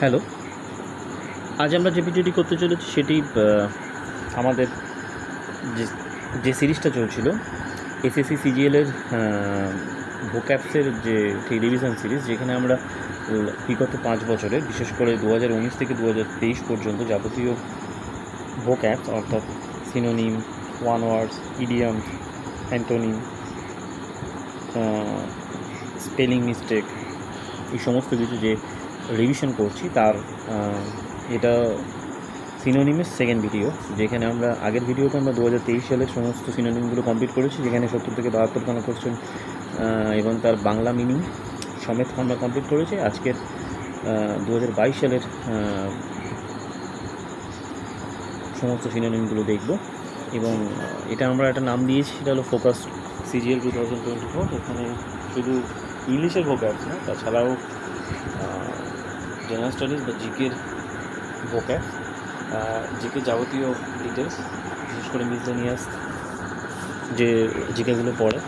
Hello, আজ আমরা যে ভিডিওটি করতে চলেছি সেটি আমাদের যে যে সিরিজটা চলছিল এসএসসি সিজিএলের ভোক্যাবসের যে রিভিশন সিরিজ, যেখানে আমরা বিগত 5 বছরে বিশেষ করে 2019 থেকে 2023 পর্যন্ত যাবতীয় ভোক্যাবস অর্থাৎ সিনোনিম, ওয়ান ওয়ার্ডস, ইডিয়াম, অ্যান্টোনিম, স্পেলিং মিস্টেক, এই সমস্ত কিছু যে রিভিশন করছি তার এটা সিনোনিমের সেকেন্ড ভিডিও, যেখানে আমরা আগের ভিডিওতে আমরা 2023 সালের সমস্ত সিনোনিমগুলো কমপ্লিট করেছি, যেখানে 70 থেকে 72খানা কোশ্চেন এবং তার বাংলা মিনিং সমেত আমরা কমপ্লিট করেছি। আজকের 2022 সালের সমস্ত সিনোনিমগুলো দেখব এবং এটা আমরা একটা নাম দিয়েছি, সেটা হলো ফোকাস সিজিএল 2024। এখানে শুধু ইংলিশের ভোক্যাবস না, তাছাড়াও জেনারেল স্টাডিজ বা জিকের ভোক্যাব, জিকে যাবতীয় ডিটেলস, বিশেষ করে মিসলেনিয়াস যে জিকেগুলো পড়ে,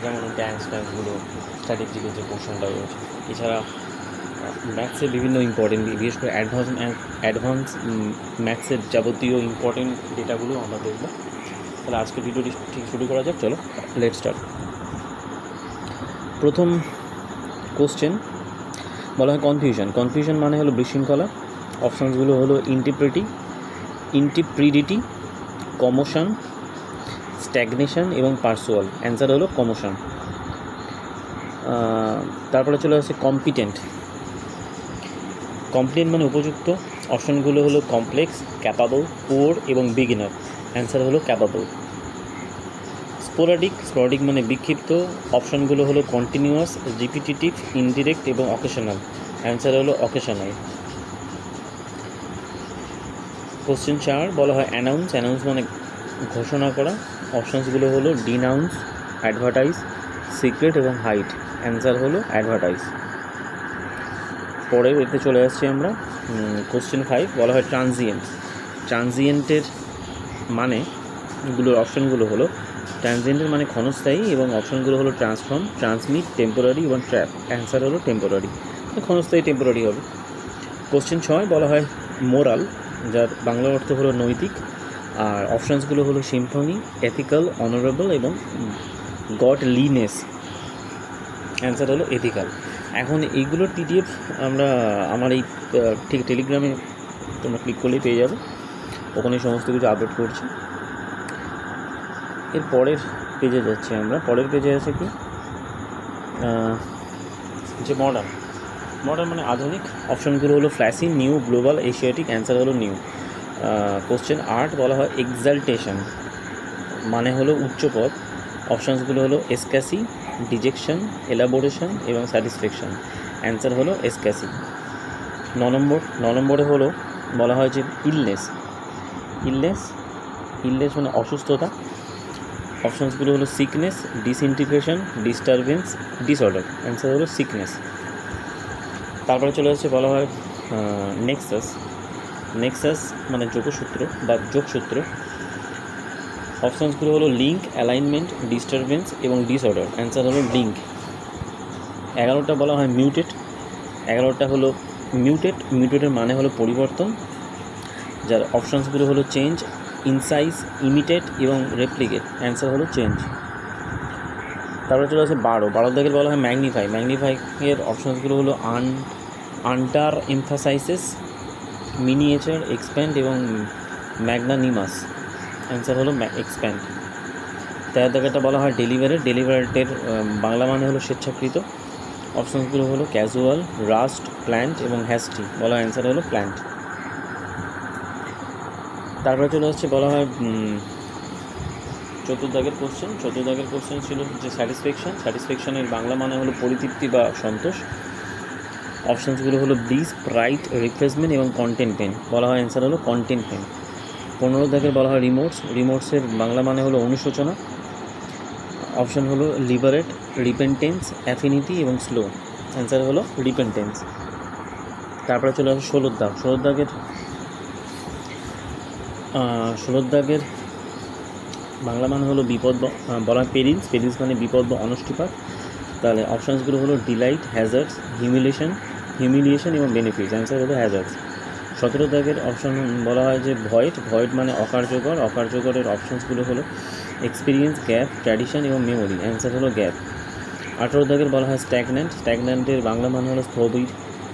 যেমন ট্যাঙ্কসগুলো, স্ট্যাটিক জিকের যে পোর্শনটা রয়েছে, এছাড়া ম্যাথসের বিভিন্ন ইম্পর্টেন্ট, বিশেষ করে অ্যাডভান্স ম্যাথসের যাবতীয় ইম্পর্টেন্ট ডেটাগুলো আমরা দেখব। তাহলে আজকে ভিডিওটি ঠিক শুরু করা যাক। চলো, লেটস স্টার্ট। প্রথম কোশ্চেন বলা হয় কনফিউশন মানে হলো বিশৃঙ্খলা। অপশানসগুলো হলো ইন্টিপ্রিডিটি, কমোশন, স্ট্যাগনেশন এবং পার্সুয়াল। অ্যান্সার হলো কমোশন। তারপরে চলে আসছে কম্পিটেন্ট মানে উপযুক্ত। অপশানগুলো হলো কমপ্লেক্স, ক্যাপাবল, পুওর এবং বিগিনার। অ্যান্সার হলো ক্যাপাবল। স্পোরাডিক মানে বিক্ষিপ্ত। অপশানগুলো হলো কন্টিনিউয়াস, রিপিটিটিভ, ইনডিরেক্ট এবং অকেশনাল। অ্যান্সার হলো অকেশনাল। কোশ্চেন 4 বলা হয় অ্যানাউন্স মানে ঘোষণা করা। অপশানসগুলো হলো ডিনাউন্স, অ্যাডভার্টাইজ, সিক্রেট এবং হাইড। অ্যান্সার হলো অ্যাডভার্টাইজ। পরে এতে চলে আসছি আমরা কোশ্চেন 5 বলা হয় ট্রানজিয়েন্টের মানে অপশানগুলো হলো ট্রানজিয়েন্টের মানে ক্ষণস্থায়ী এবং অপশানগুলো হলো ট্রান্সফর্ম, ট্রান্সমিট, টেম্পোরারি এবং ট্র্যাপ। অ্যান্সার হলো টেম্পোরারি, ক্ষণস্থায়ী টেম্পোরারি হবে। কোশ্চেন 6 বলা হয় মোরাল, যার বাংলা অর্থ হলো নৈতিক, আর অপশানসগুলো হলো সিম্ফনি, এথিক্যাল, অনারেবল এবং গডলিনেস। অ্যান্সার হলো এথিক্যাল। এখন এইগুলোর পিডিএফ আমরা আমার এই ঠিক টেলিগ্রামে তোমরা ক্লিক করলেই পেয়ে যাবে, ওখানে সমস্ত কিছু আপলোড করছি। এর পরের পেজে যাচ্ছি আমরা। পরের পেজে আছে কি যে মডার্ন মানে আধুনিক। অপশানগুলো হলো flashy, new, global, Asiatic. Answer হলো নিউ। কোশ্চেন 8 বলা হয় এক্সালটেশন মানে হলো উচ্চপদ। অপশানসগুলো হলো এসক্যাসি, ডিজেকশন, এলাবোরেশন এবং স্যাটিসফ্যাকশন। অ্যান্সার হলো এসক্যাসি। 9 নম্বরে হলো বলা হয় যে ইলনেস মানে অসুস্থতা। অপশানসগুলো হলো sickness, disintegration, disturbance, disorder. Answer হলো সিকনেস। তারপরে চলে আসছে বলা হয় নেক্সাস মানে যোগসূত্র বা যোগসূত্র। অপশানসগুলো হলো লিঙ্ক, অ্যালাইনমেন্ট, ডিস্টারবেন্স এবং ডিসঅর্ডার। অ্যান্সার হলো লিঙ্ক। 11টা বলা হয় মিউটেট হলো মিউটেটের মানে হলো পরিবর্তন, যার অপশানসগুলো হলো চেঞ্জ, ইনসাইজ, ইমিটেট এবং রেপ্লিকেট। অ্যান্সার হলো চেঞ্জ। তারপরে চলে আসে 12 দাগের বলা হয় ম্যাগনিফাই এর অপশানসগুলো হলো আন্ডার এমফাসাইসিস, মিনিয়েচার, এক্সপ্যান্ড এবং ম্যাগনানিমাস। অ্যান্সার হলো এক্সপ্যান্ড। 13 দাগেরটা বলা হয় ডেলিভারেটের বাংলা মানে হলো স্বেচ্ছাকৃত। অপশানসগুলো হলো ক্যাজুয়াল, রাস্ট, প্ল্যান্ট এবং হ্যাস্টি। বলা হয় অ্যান্সার হলো প্ল্যান্ট। তারপরে চলে আসছে বলা হয় 14 দাগের কোশ্চেন ছিল যে স্যাটিসফ্যাকশনের বাংলা মানে হলো পরিতৃপ্তি বা সন্তোষ। অপশানসগুলো হলো ব্লিস, প্রাইড, রিফ্রেশমেন্ট এবং কন্টেন্টমেন্ট। বলা হয় অ্যান্সার হলো কন্টেন্টমেন্ট। 15 দাগের বলা হয় রিমোর্সের বাংলা মানে হলো অনুশোচনা। অপশান হলো লিবারেট, রিপেন্টেন্স, অ্যাফিনিটি এবং স্লো। অ্যান্সার হলো রিপেন্টেন্স। তারপরে চলে আসে 16 দাগের বাংলা মানে হলো বিপদ, বলা হয় পেরিলস মানে বিপদ বা অনষ্টিপাত। তাহলে অপশানসগুলো হলো ডিলাইট, হ্যাজার্ডস, হিউমিলেশন, হিউমিলিয়েশন এবং বেনিফিটস, অ্যান্সার হলো হ্যাজার্ডস। 17 দাগের অপশন বলা হয় যে ভয়েড মানে অকার্যকরের অপশনসগুলো হলো এক্সপিরিয়েন্স, গ্যাপ, ট্র্যাডিশন এবং মেমোরি, অ্যান্সার হলো গ্যাপ। 18 দাগের বলা হয় স্ট্যাগন্যান্টের বাংলা মানে হলো স্থবির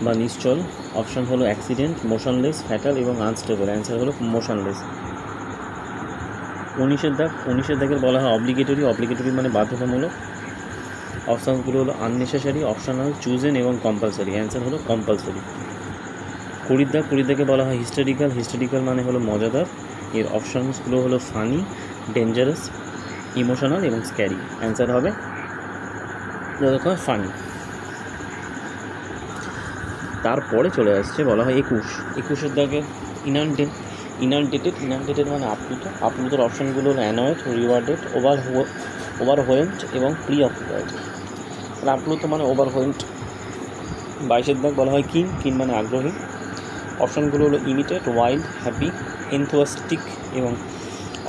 বা নিশ্চল, অপশন হলো অ্যাক্সিডেন্ট, মোশনলেস, ফ্যাটাল এবং আনস্টেবল, অ্যান্সার হলো মোশনলেস। 19 দাগের বলা হয় অব্লিগেটরি মানে বাধ্যতামূলক, অপশানসগুলো হলো আননেসেসারি, অপশনাল, চুজেন এবং কম্পালসারি, অ্যান্সার হলো কম্পালসারি। 20 দাগে বলা হয় হিস্টোরিক্যাল মানে হলো মজাদার, এর অপশানসগুলো হলো ফানি, ডেঞ্জারাস, ইমোশনাল এবং স্ক্যারি, অ্যান্সার হবে যতক্ষণ ফানি। তারপরে চলে আসছে বলা হয় 21 দাগে ইনানডেটেড মানে আপ্লুতর অপশানগুলো হলো অ্যানয়েড, রিওয়ার্ডেড, ওভারওয়েলমড এবং প্রি অকুপাইড। আপ্লুত মানে ওভারওয়েলমড। 22 দাগ বলা হয় কিন মানে আগ্রহী, অপশানগুলো হলো ইমিটেড, ওয়াইল্ড, হ্যাপি, এনথুয়াস্টিক এবং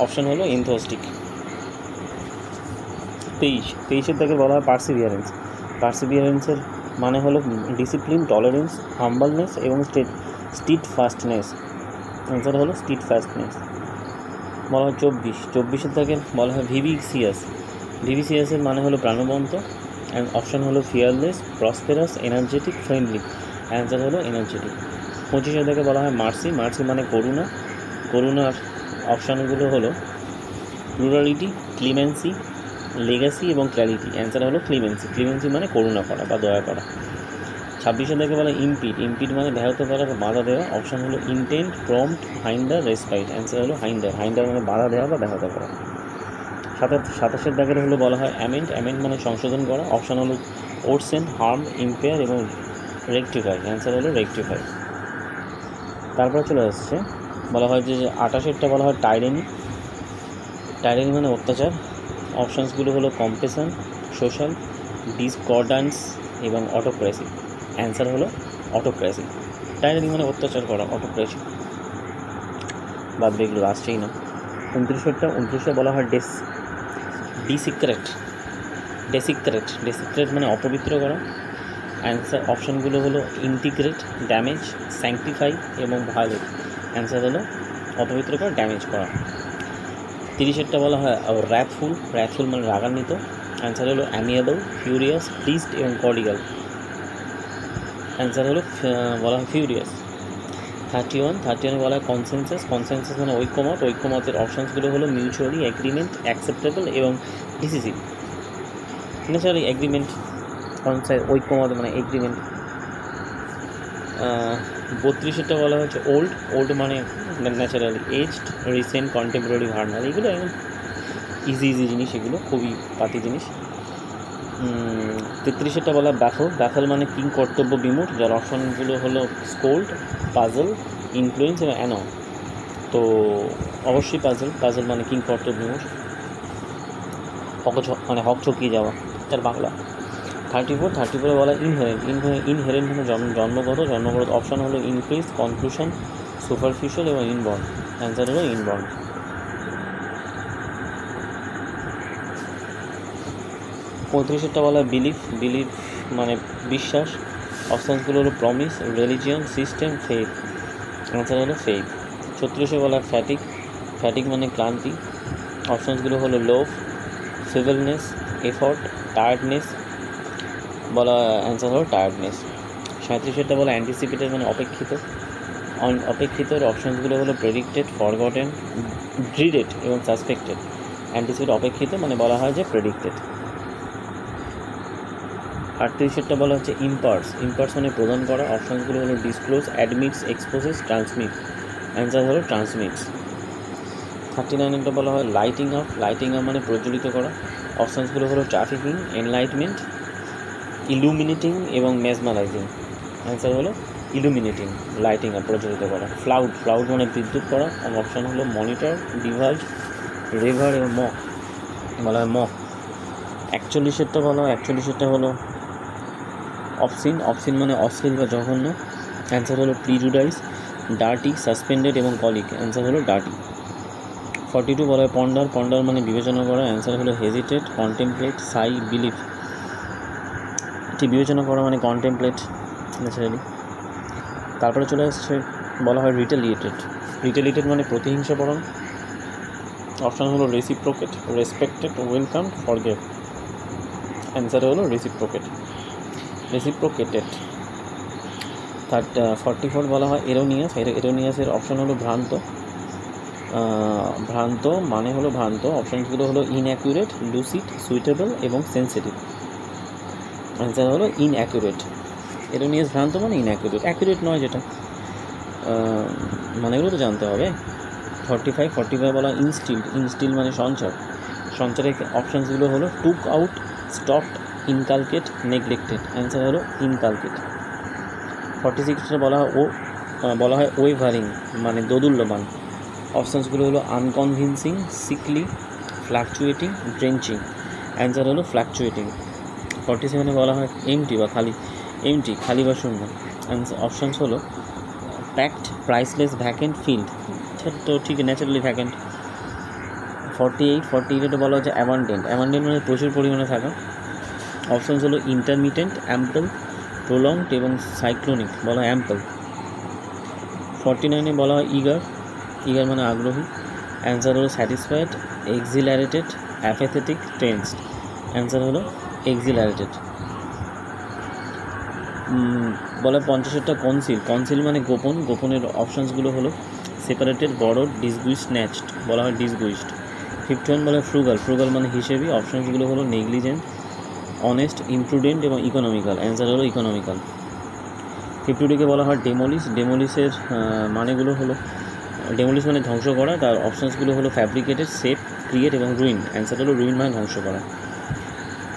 অপশান হলো এনথুয়াস্টিক। 23 দাগে বলা হয় পার্সিভিয়ারেন্সের মানে হলো ডিসিপ্লিন, টলারেন্স, হাম্বলনেস এবং স্টিডফাস্টনেস, অ্যান্সার হলো স্টিডফাস্টনেস। বলা হয় 24 দাগে বলা হয় ভিভিসিয়াসের মানে হলো প্রাণবন্ত, অপশান হলো ফিয়ারলেস, প্রসপেরাস, এনার্জেটিক, ফ্রেন্ডলি, অ্যান্সার হলো এনার্জেটিক। 25 দাগে বলা হয় মার্সি মানে করুণার অপশানগুলো হলো প্লুরালিটি, ক্লিমেন্সি, লেগাসি এবং ক্ল্যারিটি, অ্যান্সার হলো ক্লিমেন্সি মানে করুণা করা বা দয়া করা। 26 দাগে বলা ইম্পিড মানে ব্যাহত করা বা বাধা দেওয়া, অপশান হলো ইনটেন্ট, প্রম্পট, হাইন্ডার, রেসপাইট, অ্যান্সার হলো হাইন্ডার মানে বাধা দেওয়া বা ব্যাহত করা। 27 দাগের হলো বলা হয় অ্যামেন্ড মানে সংশোধন করা, অপশান হলো ওরসেন, হার্ম, ইম্পেয়ার এবং রেকটিফাই, অ্যান্সার হলো রেকটিফাই। তারপর চলে আসছে বলা হয় যে 28টা বলা হয় টাইরেনি মানে অত্যাচার, অপশানসগুলো হলো কম্পেশন, সোশ্যাল, ডিসকর্ডান্স এবং অটোক্রেসি, অ্যান্সার হলো অটোক্রেসি। টাইরেনি মানে অত্যাচার করা, অটোক্রেসি বাদ এগুলো আসছেই না। 29 বলা হয় ডেসিক্রেট মানে অপবিত্র করা, অ্যান্সার অপশানগুলো হলো ইন্টিগ্রেট, ড্যামেজ, স্যাংটিফাই এবং ভায়োলেট, অ্যান্সার হলো অপবিত্র করা, ড্যামেজ করা। 30 বলা হয় র্যাথফুল মানে রাগান্বিত, অ্যান্সার হলো অ্যামিয়েবল, ফিউরিয়াস, প্লিজড এবং কর্ডিয়াল, অ্যান্সার হলো বলা হয় ফিউরিয়াস। 31 বলা হয় কনসেনসাস মানে ঐক্যমতের অপশানসগুলো হলো মিউচুয়ালি এগ্রিমেন্ট, অ্যাকসেপ্টেবল এবং ডিসিসিভ, ন্যাচারালি এগ্রিমেন্ট, ঐক্যমত মানে এগ্রিমেন্ট। 32 বলা হচ্ছে ওল্ড মানে naturally, aged, recent, contemporary, Bernal, এগুলো একদম ইজি জিনিস, এগুলো খুবই পাতি জিনিস। 33 বলা ব্যাফল মানে কিং কর্তব্য বিমূঢ়, যার অপশানগুলো হলো স্কোল্ড, পাজল, ইনফ্লুয়েন্স এবং অ্যানো, তো অবশ্যই পাজল মানে কিং কর্তব্য বিমূঢ়, মানে হক চকিয়ে যাওয়া তার বাংলা। 34 বলা ইনহেরেন্ট মানে জন্মগত, অপশান হলো ইনক্রিজ, কনক্লুশন, সুপারফিশিয়াল এবং ইনবর্ন, অ্যান্সার হলো ইনবর্ন। 35 বলা বিলিভ মানে বিশ্বাস, অপশানসগুলো হলো promise, religion, system, faith, answer হলো ফেথ। 36 বলা ফ্যাটিক মানে ক্লান্তি, অপশানসগুলো হলো লোভ, ফিভলনেস, এফর্ট, টায়ার্ডনেস, বলা অ্যান্সার হলো টায়ার্ডনেস। 37 বলা অ্যান্টিসিপেটেড মানে অপেক্ষিত অপশানসগুলো হলো প্রেডিক্টেড, ফরগটেন, ড্রিডেড এবং সাসপেক্টেড, অ্যান্টিসিপেট অপেক্ষিত মানে বলা হয় যে প্রেডিক্টেড। 38 বলা হচ্ছে ইম্পার্স মানে প্রদান করা, অপশানসগুলো হলো disclose, admits, exposes, transmit, answer হলো ট্রান্সমিটস। 39 বলা হয় লাইটিং আপ মানে প্রজ্বলিত করা, অপশানসগুলো হলো ট্রাফিকিং, এনলাইটমেন্ট, ইলুমিনেটিং এবং মেসমারাইজিং, অ্যান্সার হলো ইলুমিনেটিং, লাইটিং আপ প্রজ্বলিত করা। ফ্লাউড মানে বিদ্যুৎ করা, অপশান হলো মনিটর, ডিভাইস, রেভার এবং বলা হয় মক। 41 বলা হয় 41 হলো অবসিন মানে অশ্লীল বা জঘন্য, অ্যান্সার হলো প্রিজুডাইস, ডার্টি, সাসপেন্ডেড এবং কলিক, অ্যান্সার হলো ডার্টি। 42 বলা হয় পন্ডার মানে বিবেচনা করা, অ্যান্সার হলো হেজিটেট, কন্টেমপ্লেট, সাই, বিলিভ, এটি বিবেচনা করা মানে কন্টেমপ্লেট, ন্যাচারালি। তারপরে চলে আসছে বলা হয় রিটেলিয়েটেড। রিটেলিয়েটেড মানে প্রতিহিংসাপরণ। অপশান হলো reciprocate, respected, welcome, forgive. Answer হলো রেসিপ্রোকেটেড। 44 বলা হয় এরোনিয়াস। এরোনিয়াসের অপশান হলো ভ্রান্ত। ভ্রান্ত মানে হলো ভ্রান্ত। অপশানগুলো হলো ইনঅ্যাকুরেট, লুসিড, সুইটেবল এবং সেন্সিটিভ। অ্যান্সার হলো ইনঅ্যাকুরেট। এরোনিয়াস ভ্রান্ত মানে ইনঅ্যাকুরেট, অ্যাকুরেট নয় যেটা, মানে এগুলো তো জানতে হবে। 45 বলা ইনস্টিল মানে সঞ্চার। সঞ্চারের অপশানসগুলো হলো took out, stopped, inculcate, neglected. Answer হলো ইনকালকেট। 46 বলা হয় ওয়েভারিং মানে দোদুল্যমান। অপশানসগুলো হলো আনকনভিনসিং, সিকলি, ফ্ল্যাকচুয়েটিং, ড্রেঞ্চিং। অ্যান্সার হলো ফ্ল্যাকচুয়েটিং। 47 বলা হয় এমটি বা খালি, খালি বা শূন্য। অপশানস হলো প্যাকড, প্রাইসলেস, ভ্যাকেন্ট, ফিল্ড। তো ঠিক ন্যাচারালি ভ্যাকেন্ট। 48 বলা হচ্ছে অ্যাবান্ডেন্ট মানে প্রচুর পরিমাণে থাকা। অপশানস হলো ইন্টারমিটেন্ট, অ্যাম্পল, প্রলংড এবং সাইক্লোনিক, বলা হয় অ্যাম্পল। 49 বলা হয় ইগার মানে আগ্রহী। অ্যান্সার হলো স্যাটিসফাইড, এক্সিলারেটেড, অ্যাপাথেটিক, টেন্সড। অ্যান্সার হলো এক্সিলারেটেড। বলা 50টা কনসিল মানে গোপনের অপশানসগুলো হলো সেপারেটেড, বড়ড, ডিসগুইস্ট, স্ন্যাচড, বলা হয় ডিসগুইস্ট। 51 বলা হয় ফ্রুগাল মানে হিসেবি। অপশানসগুলো হলো নেগলিজেন্ট, অনেস্ট, ইমপ্রুডেন্ট এবং ইকোনমিক্যাল। অ্যান্সার হলো ইকোনমিক্যাল। 52কে বলা হয় ডেমোলিশের মানেগুলো হলো ডেমোলিশ মানে ধ্বংস করা। তার অপশানসগুলো হলো ফ্যাব্রিকেটেড, সেফ, ক্রিয়েট এবং রুইন। অ্যান্সার হলো রুইন মানে ধ্বংস করা।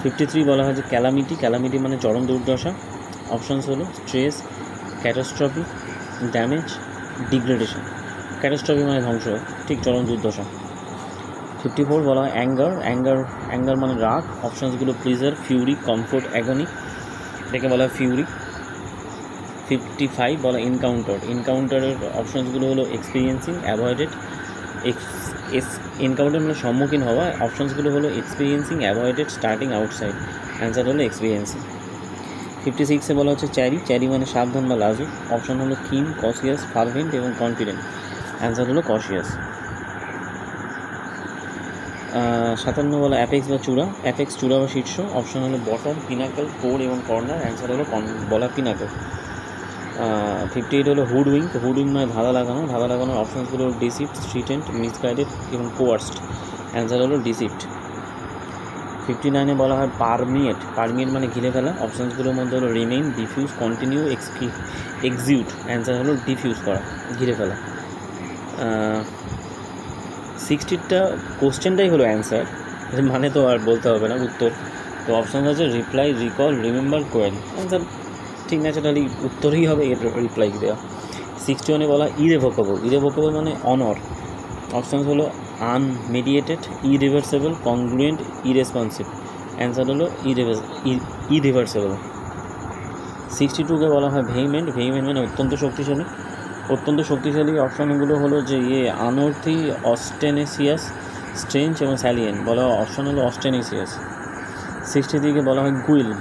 53 বলা হয় যে ক্যালামিটি মানে চরম দুর্দশা। অপশানস হলো stress, catastrophe, damage, degradation. Catastrophe মানে ধ্বংস, ঠিক চরম দুর্দশা। 54 বলা হয় অ্যাঙ্গার মানে রাগ। অপশানসগুলো প্লিজার, ফিউরি, কমফোর্ট, অ্যাগনি। এটাকে বলা হয় ফিউরি। 55 বলা এনকাউন্টারের অপশানসগুলো হলো এক্সপিরিয়েন্সিং, অ্যাভয়েডেড, এনকাউন্টার মানে সম্মুখীন হওয়া। অপশানসগুলো হলো experiencing, avoided, starting, outside. Answer হলো এক্সপিরিয়েন্সিং। 56 বলা হচ্ছে চ্যারি মানে সাবধান বা লাজুক। অপশান হলো কিন, কসিয়াস, ফারভেন্ট এবং কনফিডেন্ট। অ্যান্সার হলো কসিয়াস। 57 বলা অ্যাপেক্স বা চূড়া বা শীর্ষ। অপশান হলো বটম, পিনাকল, কোর এবং কর্নার। অ্যান্সার হলো বলা পিনাকল। 58 হলো হুডউইঙ্ক মানে ধাঁধা লাগানোর অপশানসগুলো হলো ডিসিপ্ট, স্ট্রিটেন্ট, মিসগাইডেড এবং কোয়ার্সড। অ্যান্সার হলো ডিসিপ্ট। 59 বলা হয় পারমিয়েট মানে ঘিরে ফেলা। অপশানসগুলোর মধ্যে হলো রিমেইন, ডিফিউজ, কন্টিনিউ, এক্সিউট। অ্যান্সার হলো ডিফিউজ করা, ঘিরে ফেলা। 60টা কোশ্চেনটাই হলো অ্যান্সার, মানে তো আর বলতে হবে না উত্তর। তো অপশান আছে reply, recall, remember, query. Answer ঠিক ন্যাচারালি উত্তরই হবে এর রিপ্লাই দেওয়া। 61 বলা ইরেভোকেবল মানে অনর। অপশানস হলো আনমেডিয়েটেড, ইরিভার্সেবল, কংগ্রুয়েন্ট, ইরেসপন্সিভ। অ্যান্সার হলো ইরিভার্সেবল। 62কে বলা হয় ভেহিমেন্ট মানে অত্যন্ত শক্তিশালী। অপশানগুলো হলো যে আনঅর্থি, অস্টেনেসিয়াস, স্ট্রেঞ্জ এবং স্যালিয়েন্ট। বলা হয় অপশান হলো অস্টেনেসিয়াস। 63কে বলা হয়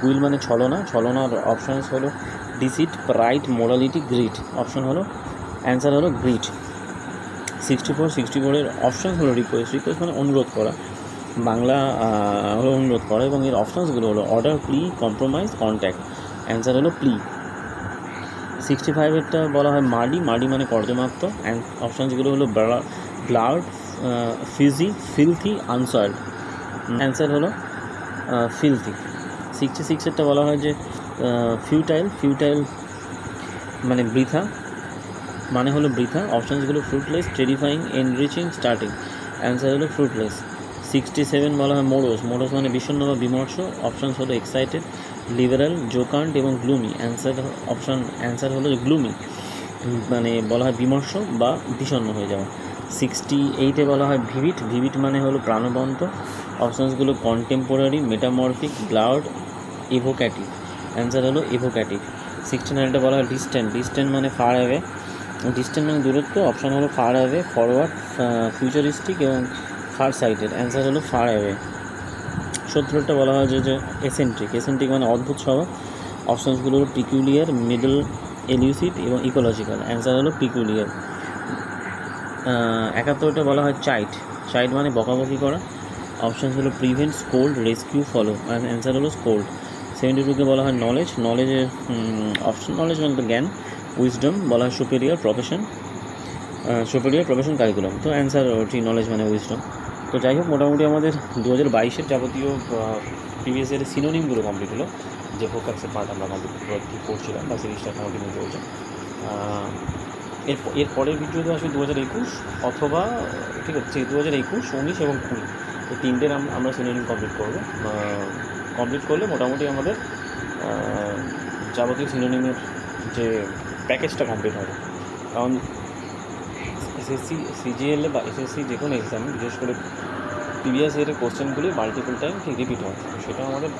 গুইল মানে ছলনার অপশানস হলো deceit, pride, morality, grid. Option হলো অ্যান্সার হলো গ্রিড। 64 অপশান হলো রিকোয়েস্ট মানে অনুরোধ করা, বাংলা হলো অনুরোধ করা, এবং এর অপশানসগুলো হলো অর্ডার, প্লি, কম্প্রোমাইজ, কন্ট্যাক্ট। অ্যান্সার হলো প্লি। 65 বলা হয় মার্ডি মানে কর্দমাক্ত। অপশানসগুলো হলো blood, fizzy, filthy, unsoiled. Answer হলো ফিলথি। 66 বলা হয় যে ফিউটাইল মানে বৃথা, অপশানসগুলো fruitless, terrifying, enriching, starting. Answer হলো ফ্রুটলেস। 67 বলা হয় মোরোস মানে বিষণ্ণ বা বিমর্ষ। অপশানস হলো এক্সাইটেড, লিবারাল, জোকান্ট এবং গ্লুমি। অ্যান্সার হলো গ্লুমি, মানে বলা হয় বিমর্ষ বা বিষণ্ণ হয়ে যাওয়া। 68 বলা হয় ভিভিট মানে হলো প্রাণবন্ত। অপশানসগুলো কন্টেম্পোরারি, মেটামরফিক, ব্লাড, ইভোক্যাটিভ। অ্যান্সার হলো ইভোক্যাটিভ। 69 বলা হয় ডিস্টেন্ট মানে ফার অ্যাওয়ে, মানে দূরত্ব। অপশান হলো ফার অ্যাওয়ে, ফরওয়ার্ড, ফিউচারিস্টিক এবং ফার সাইটেড। অ্যান্সার হলো ফার অ্যাওয়ে। 70 বলা হয় যে এসেন্ট্রিক মানে অদ্ভুত স্বভাব। অপশানসগুলো হলো পিকুলিয়ার, মিডল, এলিউসিভ এবং ইকোলজিক্যাল। অ্যান্সার হলো পিকুলিয়ার। 71টা বলা হয় চাইট। চাইট মানে বকাবকি করা। অপশানস হলো prevent, scold, rescue, follow. Answer হলো স্কোল্ড। 72কে বলা হয় নলেজ। নলেজের অপশন নলেজ মানে তো জ্ঞান। উইজডম বলা হয় সুপেরিয়র প্রফেশন, কারিকুলাম। তো অ্যান্সার ওটি নলেজ মানে উইজডম। তো যাই হোক, মোটামুটি আমাদের 2022-এর যাবতীয় প্রিভিয়াস ইয়ারের সিনোনিমগুলো কমপ্লিট হলো, যে ফোকাসের পার্ট আমরা কমপ্লিট করছিলাম বা সিরিজটা কন্টিনিউ চলছে। এর পরের ভিডিওতে আসবে 2021 অথবা ঠিক আছে 2021, 19 এবং 20, এই তিনটের আমরা সিনোনিম কমপ্লিট করবো। কমপ্লিট করলে মোটামুটি আমাদের যাবতীয় সিনোনিমের যে প্যাকেজটা কমপ্লিট হবে। কারণ এসএসসি, সিজিএল বা এসএসসি যে কোনো এক্সামে বিশেষ করে প্রিভিয়াস ইয়ারের কোশ্চেনগুলি মাল্টিপল টাইম রিপিট হয়, সেটা আমাদের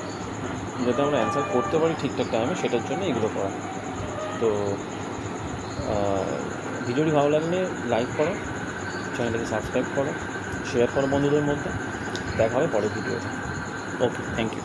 যাতে আমরা অ্যান্সার করতে পারি ঠিকঠাক টাইমে, সেটার জন্য এগুলো করা। তো ভিডিওটি ভালো লাগলে লাইক করো, চ্যানেলটাকে সাবস্ক্রাইব করো, শেয়ার করো বন্ধুদের মধ্যে। দেখা হবে পরের ভিডিওতে। ওকে, থ্যাংক ইউ।